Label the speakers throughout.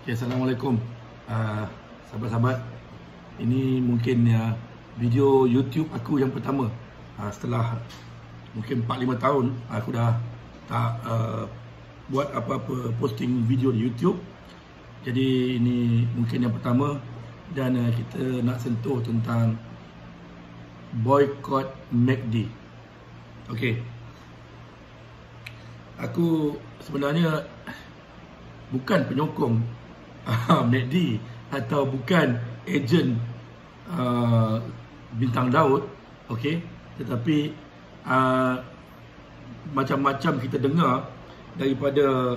Speaker 1: Okay, Assalamualaikum sahabat-sahabat. Ini mungkin video YouTube aku yang pertama setelah mungkin 4-5 tahun aku dah tak buat apa-apa posting video di YouTube. Jadi ini mungkin yang pertama dan kita nak sentuh tentang boycott MACD. Okey. Aku sebenarnya bukan penyokong MACD atau bukan ejen Bintang Daud, okey, tetapi macam-macam kita dengar daripada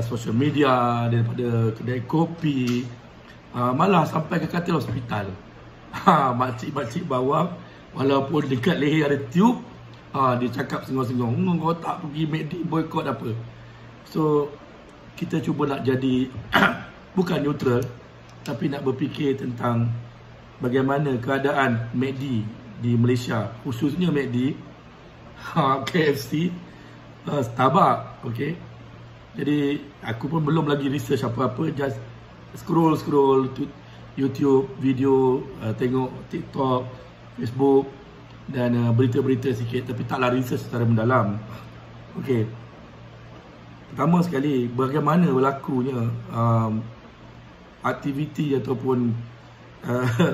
Speaker 1: social media, daripada kedai kopi, malah sampai ke katil hospital. Makcik-makcik bawang walaupun dekat leher ada tube, dia cakap sengong-sengong, kau tak pergi MACD boycott apa. So kita cuba nak jadi bukan neutral, tapi nak berfikir tentang bagaimana keadaan MACD di Malaysia, khususnya MACD, KFC, Starbucks, okey. Jadi aku pun belum lagi research apa-apa, just scroll YouTube video, tengok TikTok, Facebook dan berita-berita sikit, tapi taklah research secara mendalam. Okey. Pertama sekali, bagaimana berlakunya aktiviti ataupun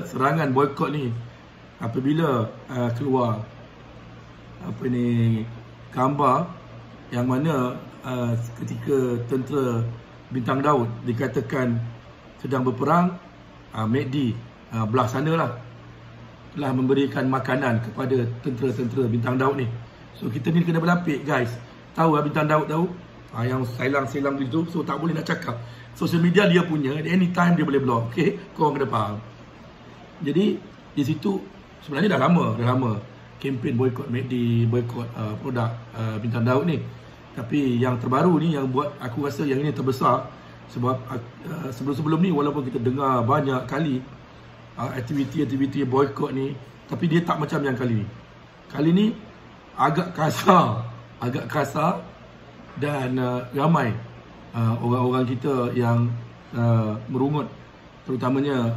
Speaker 1: serangan boykot ni apabila keluar apa ni gambar yang mana ketika tentera Bintang Daud dikatakan sedang berperang, MACD belah sana lah telah memberikan makanan kepada tentera-tentera Bintang Daud ni. So kita ni kena berlapik guys. Tahu lah Bintang Daud tahu, yang silang-silang gitu, so tak boleh nak cakap. Social media dia punya, anytime dia boleh block, okay? Korang kena faham. Jadi di situ sebenarnya dah lama kempen boycott MACD, boycott produk Bintang Daud ni. Tapi yang terbaru ni yang buat aku rasa yang ini terbesar, sebab sebelum-sebelum ni walaupun kita dengar banyak kali aktiviti boycott ni, tapi dia tak macam yang kali ni. Kali ni agak kasar dan ramai orang-orang kita yang merungut, terutamanya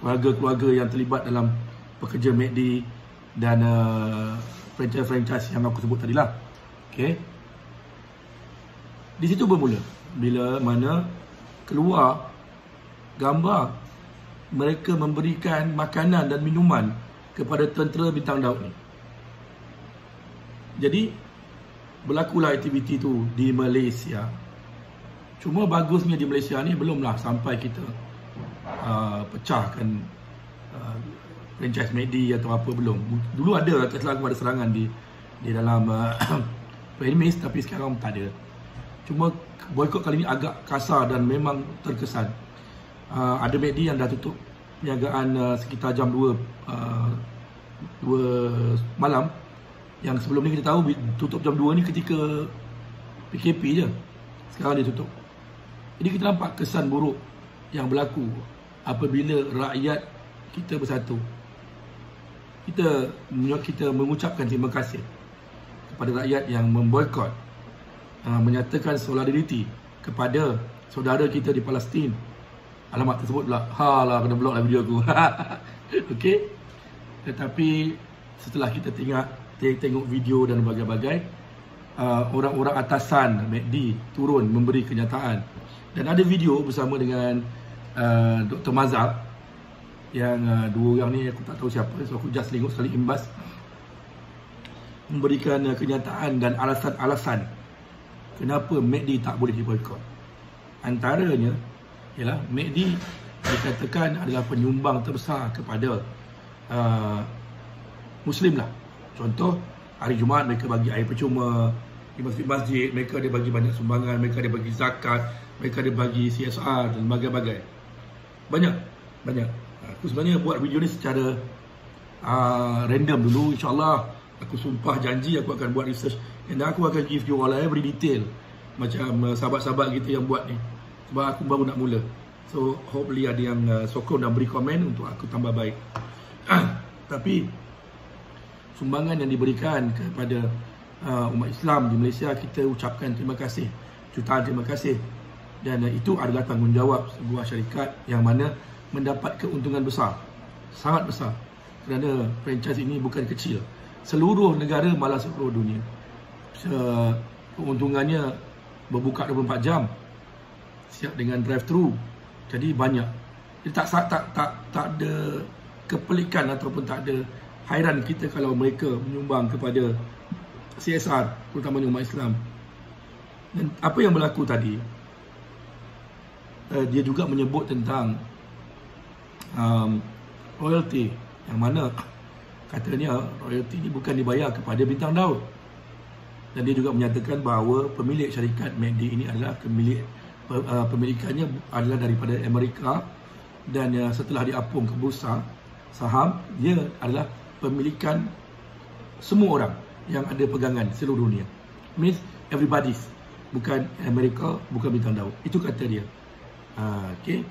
Speaker 1: keluarga-keluarga yang terlibat dalam pekerja MACD dan franchise-franchise yang aku sebut tadilah. Okey. Di situ bermula bila mana keluar gambar mereka memberikan makanan dan minuman kepada tentera Bintang Daud ni. Jadi berlakulah aktiviti tu di Malaysia. Cuma bagusnya di Malaysia ni belumlah sampai kita pecahkan franchise MACD atau apa, belum. Dulu ada, tak salah aku, ada serangan di dalam premis, tapi sekarang tak ada. Cuma boycott kali ni agak kasar dan memang terkesan. Ada MACD yang dah tutup perniagaan sekitar jam 2 malam. Yang sebelum ni kita tahu tutup jam 2 ni ketika PKP je. Sekarang dia tutup. Jadi kita nampak kesan buruk yang berlaku apabila rakyat kita bersatu. Kita mengucapkan terima kasih kepada rakyat yang memboikot, menyatakan solidariti kepada saudara kita di Palestin. Alamat tersebut pula, halah kena block lah video aku. Okey. Tetapi setelah kita tengok video dan berbagai-bagai, orang-orang atasan MACD turun memberi kenyataan. Dan ada video bersama dengan Dr. Mazhab, yang dua orang ni aku tak tahu siapa, so aku just tengok sekali imbas, memberikan kenyataan dan alasan-alasan kenapa MACD tak boleh diboykot. Antaranya ialah MACD dikatakan adalah penyumbang terbesar kepada Muslim lah. Contoh, hari Jumaat mereka bagi air percuma di masjid-masjid, mereka ada bagi banyak sumbangan, mereka ada bagi zakat, mereka ada bagi CSR dan bagai-bagai. Banyak. Aku sebenarnya buat video ni secara random dulu. InsyaAllah aku sumpah janji aku akan buat research dan aku akan give you all every detail macam sahabat-sahabat kita yang buat ni, sebab aku baru nak mula. So hopefully ada yang sokong dan beri komen untuk aku tambah baik. Tapi sumbangan yang diberikan kepada umat Islam di Malaysia, kita ucapkan terima kasih, jutaan terima kasih Dan itu adalah tanggungjawab sebuah syarikat yang mana mendapat keuntungan besar, sangat besar. Kerana franchise ini bukan kecil. Seluruh negara, malah seluruh dunia. Keuntungannya berbuka 24 jam. Siap dengan drive-thru. Jadi banyak. Jadi tak ada kepelikan ataupun tak ada hairan kita kalau mereka menyumbang kepada CSR, terutamanya umat Islam. Dan apa yang berlaku tadi, dia juga menyebut tentang royalty, yang mana katanya royalty ini bukan dibayar kepada Bintang Daud. Dan dia juga menyatakan bahawa pemilik syarikat MACD ini adalah pemilikannya adalah daripada Amerika, dan setelah diapung ke bursa saham, dia adalah pemilikan semua orang yang ada pegangan seluruh dunia. Means everybody's, bukan Amerika, bukan Bintang Daud. Itu kata dia. Okay.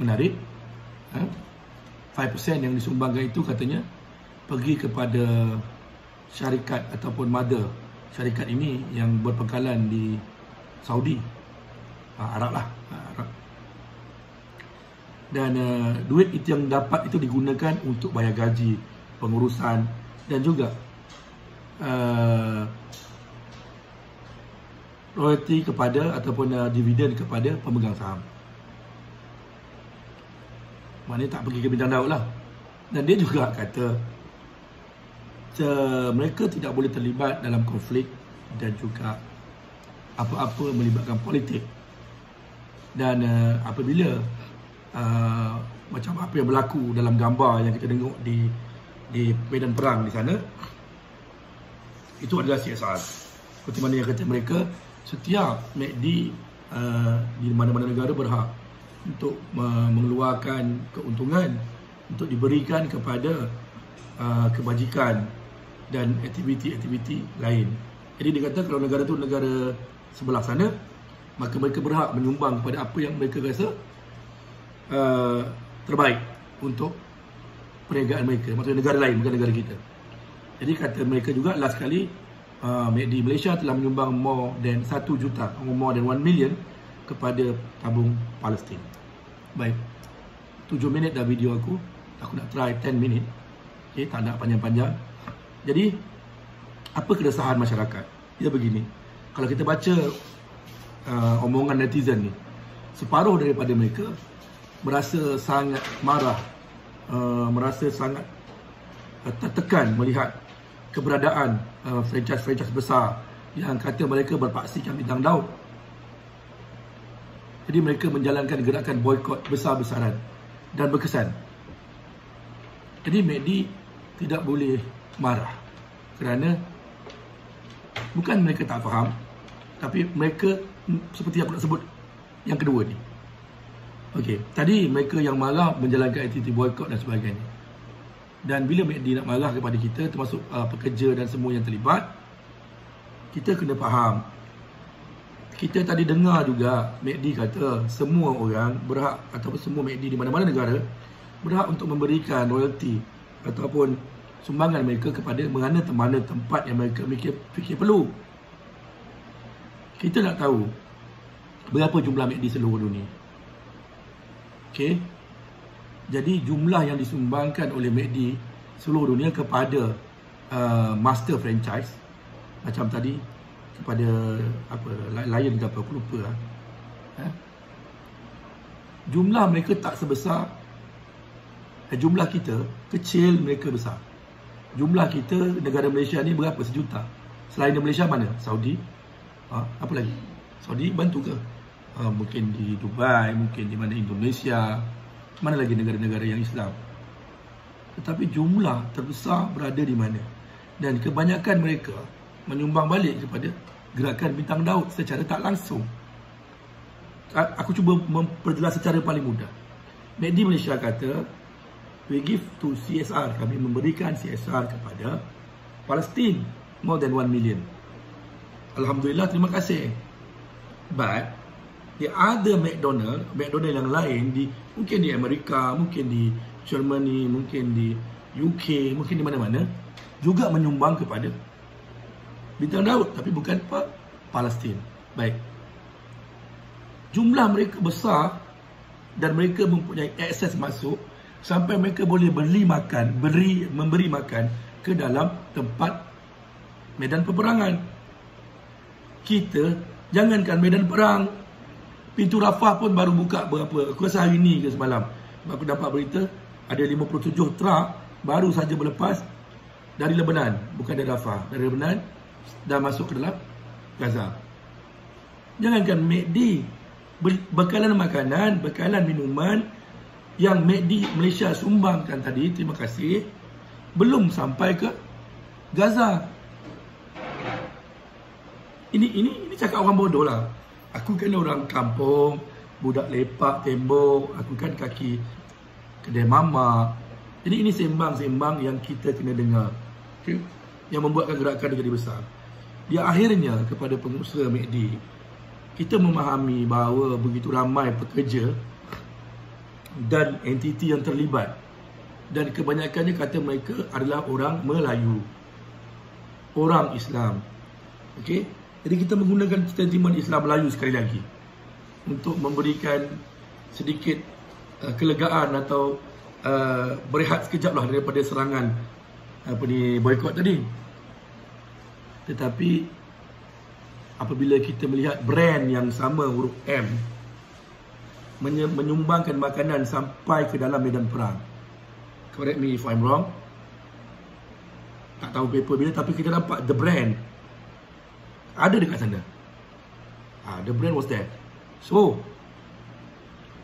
Speaker 1: Menarik. 5% yang disumbangkan itu katanya pergi kepada syarikat ataupun mother syarikat ini yang berpangkalan di Saudi, Arab lah, Arab. Dan duit itu yang dapat itu digunakan untuk bayar gaji, pengurusan, dan juga royalty kepada ataupun dividen kepada pemegang saham. Maknanya tak pergi ke Bintang Daud lah. Dan dia juga kata mereka tidak boleh terlibat dalam konflik dan juga apa-apa melibatkan politik. Dan apabila macam apa yang berlaku dalam gambar yang kita tengok di medan perang di sana, itu adalah CSR. Seperti mana yang kata mereka, setiap MACD di mana-mana negara berhak untuk mengeluarkan keuntungan untuk diberikan kepada kebajikan dan aktiviti-aktiviti lain. Jadi dia kata kalau negara tu negara sebelah sana, maka mereka berhak menyumbang kepada apa yang mereka rasa terbaik untuk perniagaan mereka, maksudnya negara lain, bukan negara kita. Jadi kata mereka juga, last kali MACD Malaysia telah menyumbang more than 1 juta, more than 1 million kepada tabung Palestin. Baik, 7 minit dah video aku nak try 10 minit. Okay, tak nak panjang-panjang. Jadi apa keresahan masyarakat? Dia begini, kalau kita baca omongan netizen ni, separuh daripada mereka merasa sangat marah, merasa sangat tertekan melihat keberadaan franchise-franchise besar yang kata mereka berpaksikan Bintang Daud. Jadi mereka menjalankan gerakan boikot besar-besaran dan berkesan. Jadi MACD tidak boleh marah kerana bukan mereka tak faham, tapi mereka seperti aku nak sebut yang kedua ni. Okey, tadi mereka yang marah menjalankan aktiviti boikot dan sebagainya. Dan bila MACD nak marah kepada kita, termasuk pekerja dan semua yang terlibat, kita kena faham. Kita tadi dengar juga MACD kata semua orang berhak, ataupun semua MACD di mana-mana negara berhak untuk memberikan royalty ataupun sumbangan mereka kepada mana tempat yang mereka fikir perlu. Kita nak tahu berapa jumlah MACD seluruh dunia. Okey. Jadi jumlah yang disumbangkan oleh MACD seluruh dunia kepada master franchise macam tadi, kepada apa, Lion ke apa, aku lupa lah. Jumlah mereka tak sebesar jumlah kita, kecil, mereka besar. Jumlah kita, negara Malaysia ni berapa? Sejuta. Selain Malaysia mana? Saudi. Apa lagi? Saudi bantu ke? Mungkin di Dubai, mungkin di mana Indonesia, mana lagi negara-negara yang Islam. Tetapi jumlah terbesar berada di mana? Dan kebanyakan mereka menyumbang balik kepada gerakan Bintang Daud secara tak langsung. Aku cuba memperjelas secara paling mudah. MACD Malaysia kata, we give to CSR, kami memberikan CSR kepada Palestin, more than 1 million. Alhamdulillah, terima kasih. But the other McDonald yang lain, mungkin di Amerika, mungkin di Germany, mungkin di UK, mungkin di mana-mana, juga menyumbang kepada Bintang Daud, tapi bukan Palestin. Baik. Jumlah mereka besar dan mereka mempunyai akses masuk sampai mereka boleh memberi makan ke dalam tempat medan peperangan. Kita jangankan medan perang, pintu Rafah pun baru buka berapa? Aku rasa hari ni ke semalam. Aku dapat berita ada 57 truk baru saja berlepas dari Lebanon, bukan dari Rafah, dari Lebanon dah masuk ke dalam Gaza. Jangankan MACD, bekalan makanan, bekalan minuman yang MACD Malaysia sumbangkan tadi, terima kasih, belum sampai ke Gaza. Ini cakap orang bodoh lah. Aku kan orang kampung, budak lepak tembok, aku kan kaki kedai mamak. Jadi ini sembang-sembang yang kita kena dengar, okay? Yang membuatkan gerakan jadi besar. Dia akhirnya kepada pengusaha MACD, kita memahami bahawa begitu ramai pekerja dan entiti yang terlibat, dan kebanyakannya kata mereka adalah orang Melayu, orang Islam. Okey, jadi kita menggunakan sentimen Islam Melayu sekali lagi untuk memberikan sedikit kelegaan atau berehat sekejap lah daripada serangan boikot tadi. Tetapi apabila kita melihat brand yang sama huruf M menyumbangkan makanan sampai ke dalam medan perang, correct me if I'm wrong, tak tahu paper bila, tapi kita nampak the brand ada dekat sana. The brand was there. So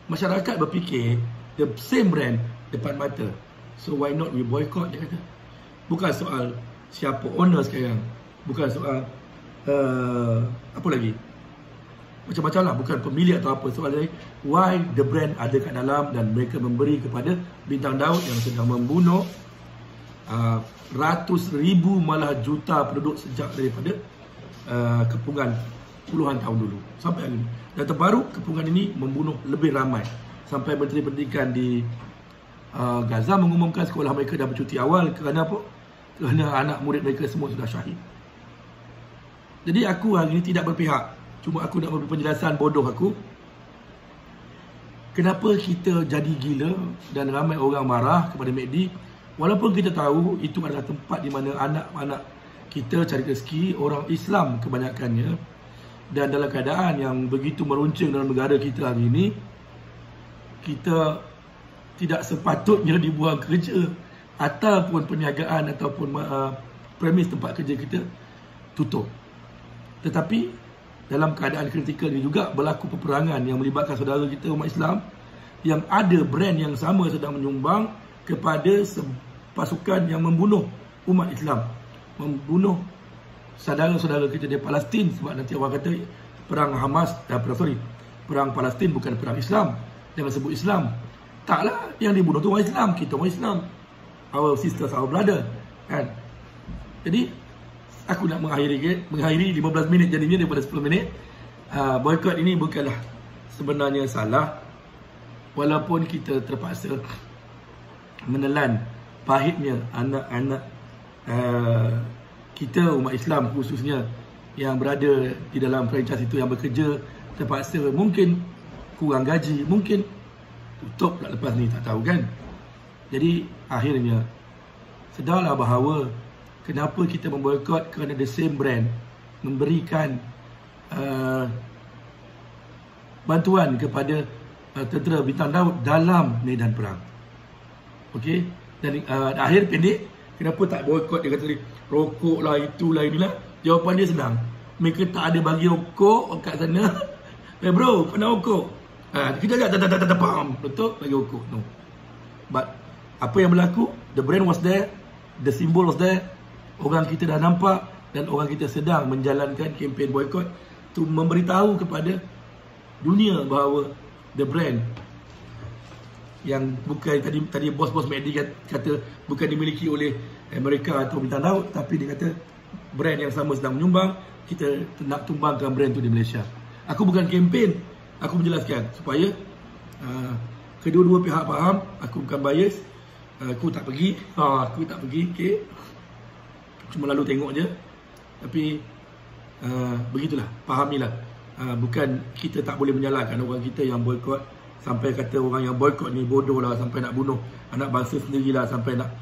Speaker 1: masyarakat berfikir the same brand depan mata, so why not we boycott, dia kata. Bukan soal siapa owner sekarang, bukan soal apa lagi, macam-macam lah, bukan pemilik atau apa. Soal lagi, why the brand ada kat dalam dan mereka memberi kepada Bintang Daud yang sedang membunuh ratus ribu malah juta penduduk sejak daripada kepungan puluhan tahun dulu sampai hari ini. Dan terbaru kepungan ini membunuh lebih ramai, sampai Menteri Pendidikan di Gaza mengumumkan sekolah mereka dah bercuti awal. Kerana apa? Kerana anak murid mereka semua sudah syahid. Jadi aku hari ini tidak berpihak, cuma aku nak memberi penjelasan bodoh aku. Kenapa kita jadi gila dan ramai orang marah kepada MACD, walaupun kita tahu itu adalah tempat di mana anak-anak kita cari rezeki, orang Islam kebanyakannya, dan dalam keadaan yang begitu meruncing dalam negara kita hari ini, kita tidak sepatutnya dibuang kerja ataupun perniagaan ataupun premis tempat kerja kita tutup. Tetapi dalam keadaan kritikal ini juga berlaku peperangan yang melibatkan saudara kita umat Islam yang ada brand yang sama sedang menyumbang kepada pasukan yang membunuh umat Islam, membunuh saudara-saudara kita di Palestin. Sebab nanti orang kata perang Hamas, perang Palestin bukan perang Islam, jangan sebut Islam. Taklah, yang dibunuh tu orang Islam, kita orang Islam, our sisters, our brother, kan. Jadi aku nak mengakhiri 15 minit jadinya daripada 10 minit. Boykot ini bukanlah sebenarnya salah, walaupun kita terpaksa menelan pahitnya anak-anak kita umat Islam khususnya yang berada di dalam franchise itu, yang bekerja terpaksa, mungkin kurang gaji, mungkin tutup nak lepas ni, tak tahu kan. Jadi akhirnya sedarlah bahawa kenapa kita memboikot, kerana the same brand memberikan bantuan kepada tentera Bintang Daud dalam medan perang. Okey, dan akhir pendek, kenapa tak boikot? Dia kata rokok lah, itulah, inilah. Jawapan dia senang, mereka tak ada bagi rokok kat sana. Bro, kau nak rokok? Kita tak faham, betul, bagi rokok. No. But apa yang berlaku, the brand was there, the symbol was there. Orang kita dah nampak, dan orang kita sedang menjalankan kempen boykot untuk memberitahu kepada dunia bahawa the brand yang bukan tadi bos-bos MACD kata bukan dimiliki oleh Amerika atau Bintang Daud, tapi dia kata brand yang sama sedang menyumbang, kita nak tumbangkan brand tu di Malaysia. Aku bukan kempen, aku menjelaskan supaya kedua-dua pihak faham. Aku bukan bias, aku tak pergi, okey. Cuma lalu tengok je. Tapi begitulah, fahamilah Bukan kita tak boleh menyalahkan orang kita yang boikot, sampai kata orang yang boikot ni bodoh lah, sampai nak bunuh anak bangsa sendirilah, sampai nak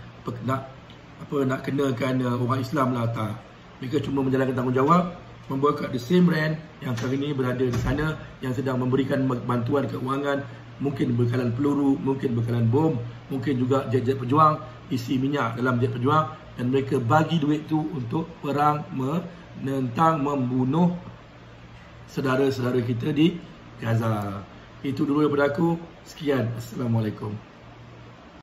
Speaker 1: kenakan orang Islam lah. Tak, mereka cuma menjalankan tanggungjawab, memboikot the same brand yang hari ini berada di sana, yang sedang memberikan bantuan keuangan, mungkin bekalan peluru, mungkin bekalan bom, mungkin juga jet-jet pejuang, isi minyak dalam jet pejuang, dan mereka bagi duit tu untuk perang menentang, membunuh saudara-saudara kita di Gaza. Itu dulu daripada aku. Sekian. Assalamualaikum.